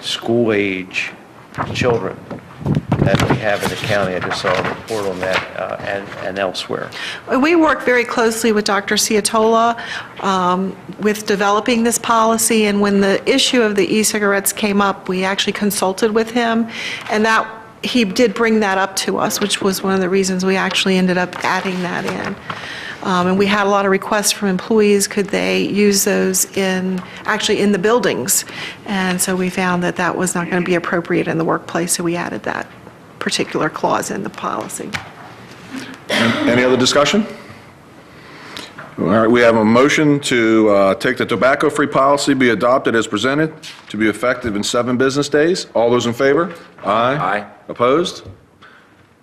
school-age children that we have in the county. I just saw a report on that and elsewhere. We work very closely with Dr. Ciatola with developing this policy, and when the issue of the e-cigarettes came up, we actually consulted with him, and that he did bring that up to us, which was one of the reasons we actually ended up adding that in. And we had a lot of requests from employees, could they use those actually in the buildings? And so we found that that was not going to be appropriate in the workplace, so we added that particular clause in the policy. Any other discussion? All right, we have a motion to take the tobacco-free policy be adopted as presented to be effective in 7 business days. All those in favor? Aye. Aye. Opposed?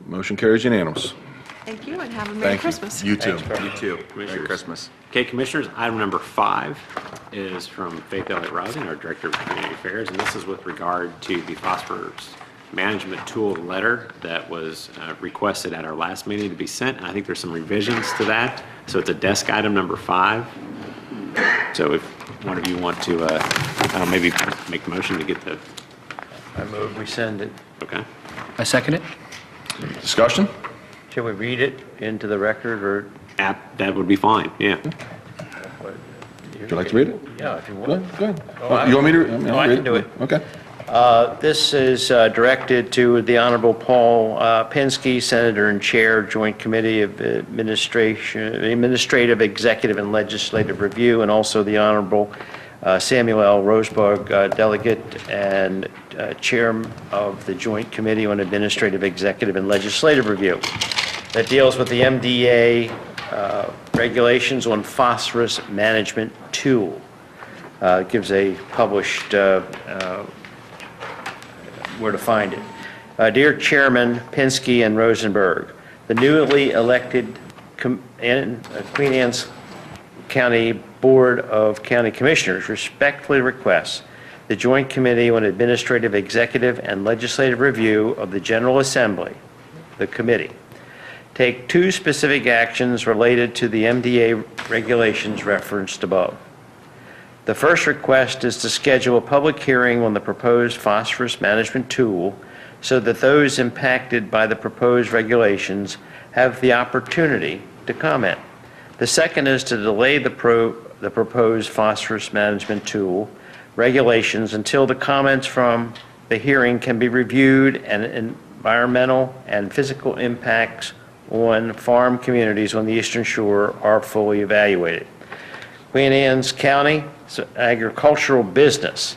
Motion carries unanimous. Thank you, and have a Merry Thank you. Christmas. You too. You too. Merry Christmas. Okay, Commissioners, item number 5 is from Faith Elliott Rousing, our Director of Community Affairs, and this is with regard to the phosphorus management tool letter that was requested at our last meeting to be sent, and I think there's some revisions to that. So it's a desk item number 5. So if one of you want to maybe make a motion to get the, I move we send it. okay? I second it. Discussion? Should we read it into the record, or? That would be fine, yeah. Would you like to read it? Yeah, if you Go want. ahead. Go ahead. Oh, You want me to? No, I can do it. Okay. This is directed to the Honorable Paul Pinsky, Senator and Chair, Joint Committee of Administrative, Executive, and Legislative Review, and also the Honorable Samuel L. Rosebug, Delegate and Chair of the Joint Committee on Administrative, Executive, and Legislative Review, that deals with the MDA regulations on phosphorus management tool. It gives a published where to find it. Dear Chairman Pinsky and Rosenberg, the newly elected Queen Anne's County Board of County Commissioners respectfully requests the Joint Committee on Administrative, Executive, and Legislative Review of the General Assembly, the committee, take 2 specific actions related to the MDA regulations referenced above. The first request is to schedule a public hearing on the proposed phosphorus management tool so that those impacted by the proposed regulations have the opportunity to comment. The second is to delay the proposed phosphorus management tool regulations until the comments from the hearing can be reviewed and environmental and physical impacts on farm communities on the Eastern Shore are fully evaluated. Queen Anne's County agricultural businesses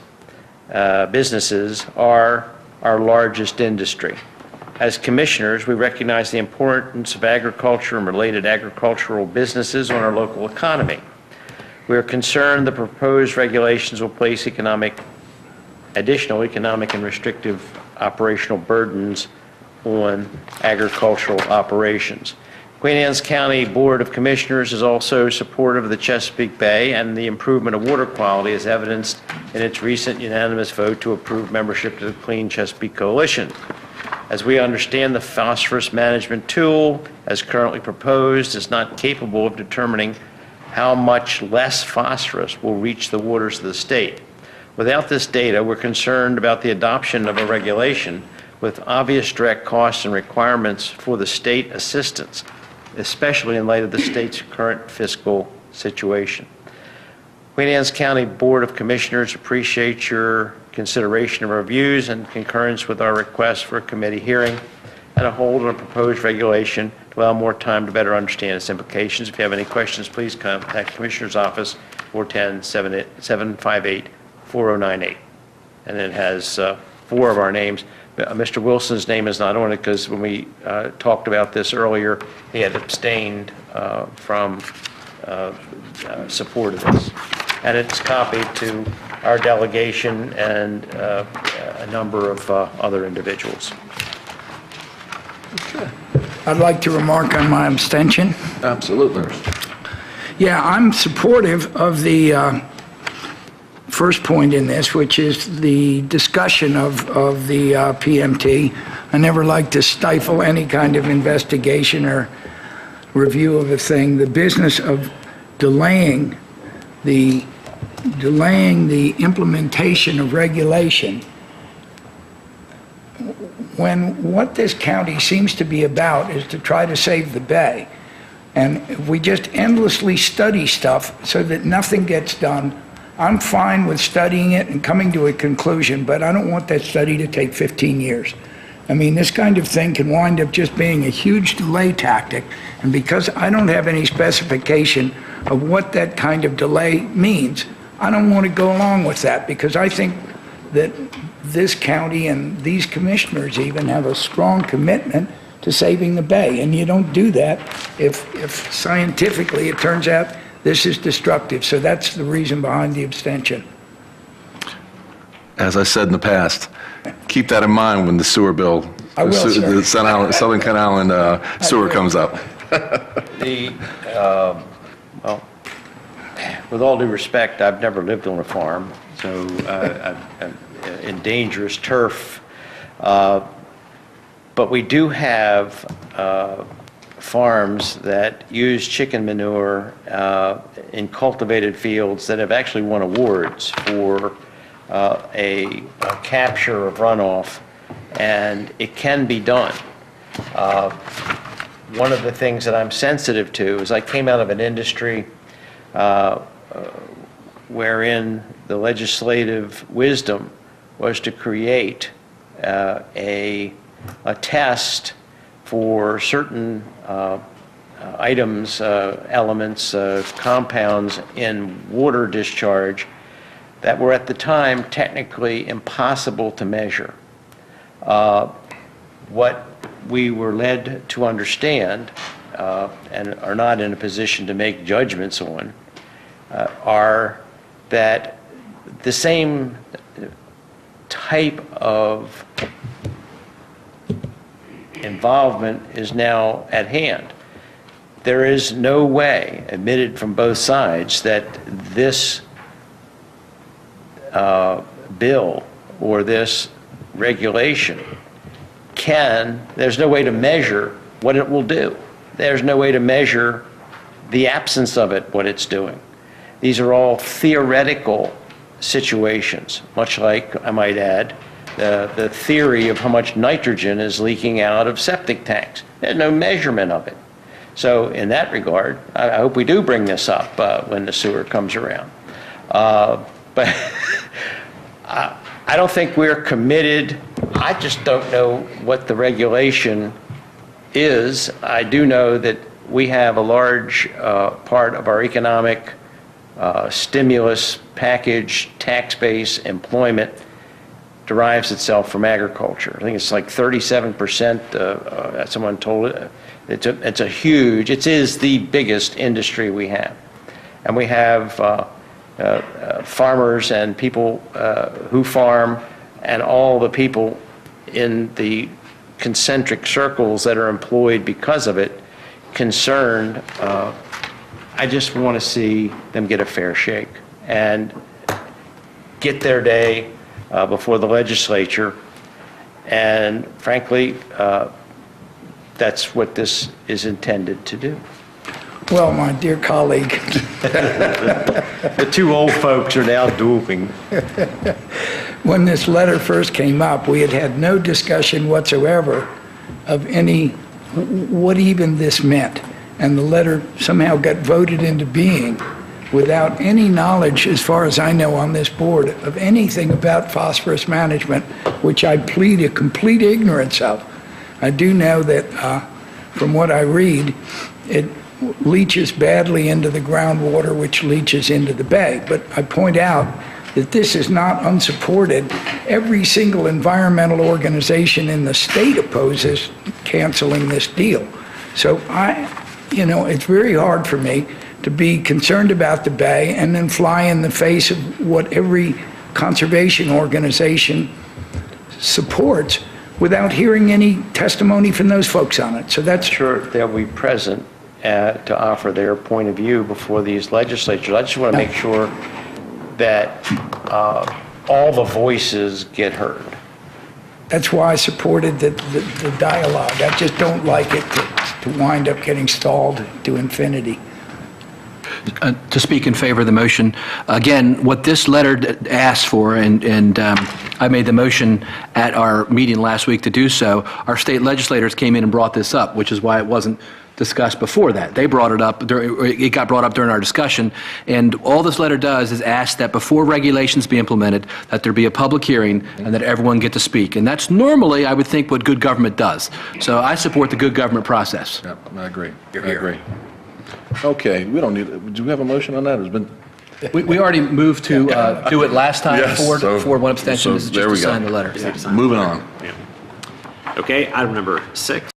are our largest industry. As commissioners, we recognize the importance of agriculture and related agricultural businesses on our local economy. We are concerned the proposed regulations will place additional economic and restrictive operational burdens on agricultural operations. Queen Anne's County Board of Commissioners is also supportive of the Chesapeake Bay and the improvement of water quality as evidenced in its recent unanimous vote to approve membership to the Clean Chesapeake Coalition. As we understand, the phosphorus management tool, as currently proposed, is not capable of determining how much less phosphorus will reach the waters of the state. Without this data, we're concerned about the adoption of a regulation with obvious direct costs and requirements for the state assistance, especially in light of the state's current fiscal situation. Queen Anne's County Board of Commissioners appreciates your consideration of our views and concurrence with our request for a committee hearing and a hold on a proposed regulation to allow more time to better understand its implications. If you have any questions, please contact the Commissioner's Office, 410-758-4098. And it has 4 of our names. Mr. Wilson's name is not on it because when we talked about this earlier, he had abstained from support of this. And it's copied to our delegation and a number of other individuals. I'd like to remark on my abstention. Absolutely. Yeah, I'm supportive of the first point in this, which is the discussion of the PMT. I never like to stifle any kind of investigation or review of a thing. The business of delaying the implementation of regulation when what this county seems to be about is to try to save the bay, and if we just endlessly study stuff so that nothing gets done, I'm fine with studying it and coming to a conclusion, but I don't want that study to take 15 years. I mean, this kind of thing can wind up just being a huge delay tactic, and because I don't have any specification of what that kind of delay means, I don't want to go along with that, because I think that this county and these commissioners even have a strong commitment to saving the bay, and you don't do that if scientifically it turns out this is destructive. So that's the reason behind the abstention. As I said in the past, keep that in mind when the sewer bill, I will, sir. the Southern Kent Island sewer comes up. Well, with all due respect, I've never lived on a farm, so I'm in dangerous turf. But we do have farms that use chicken manure in cultivated fields that have actually won awards for a capture of runoff, and it can be done. One of the things that I'm sensitive to is I came out of an industry wherein the legislative wisdom was to create a test for certain items, elements, compounds in water discharge that were at the time technically impossible to measure. What we were led to understand and are not in a position to make judgments on are that the same type of involvement is now at hand. There is no way, admitted from both sides, that this bill or this regulation there's no way to measure what it will do. There's no way to measure the absence of it, what it's doing. These are all theoretical situations, much like, I might add, the theory of how much nitrogen is leaking out of septic tanks. There's no measurement of it. So in that regard, I hope we do bring this up when the sewer comes around. But I don't think we're committed. I just don't know what the regulation is. I do know that we have a large part of our economic stimulus package, tax base, employment derives itself from agriculture. I think it's like 37%, someone told it. It is the biggest industry we have. And we have farmers and people who farm, and all the people in the concentric circles that are employed because of it, concerned. I just want to see them get a fair shake and get their day before the legislature. And frankly, that's what this is intended to do. Well, my dear colleague, The two old folks are now dueling. when this letter first came up, we had had no discussion whatsoever of what even this meant. And the letter somehow got voted into being without any knowledge, as far as I know on this board, of anything about phosphorus management, which I plead a complete ignorance of. I do know that from what I read, it leaches badly into the groundwater, which leaches into the bay. But I point out that this is not unsupported. Every single environmental organization in the state opposes canceling this deal. So it's very hard for me to be concerned about the bay and then fly in the face of what every conservation organization supports without hearing any testimony from those folks on it. So that's Sure, they'll be present to offer their point of view before these legislatures. I just want to make sure that all the voices get heard. That's why I supported the dialogue. I just don't like it to wind up getting stalled to infinity. To speak in favor of the motion, again, what this letter asks for, and I made the motion at our meeting last week to do so, our state legislators came in and brought this up, which is why it wasn't discussed before that. They brought it up, it got brought up during our discussion, and all this letter does is ask that before regulations be implemented, that there be a public hearing and that everyone get to speak. And that's normally, I would think, what good government does. So I support the good government process. Yep, I agree. I agree. Okay, we don't need, do we have a motion on that? It's been, We already moved to do it last time, Yes, so- for one abstention. so This is there just we to go. sign the letter. moving on. Yeah. Okay, item number 6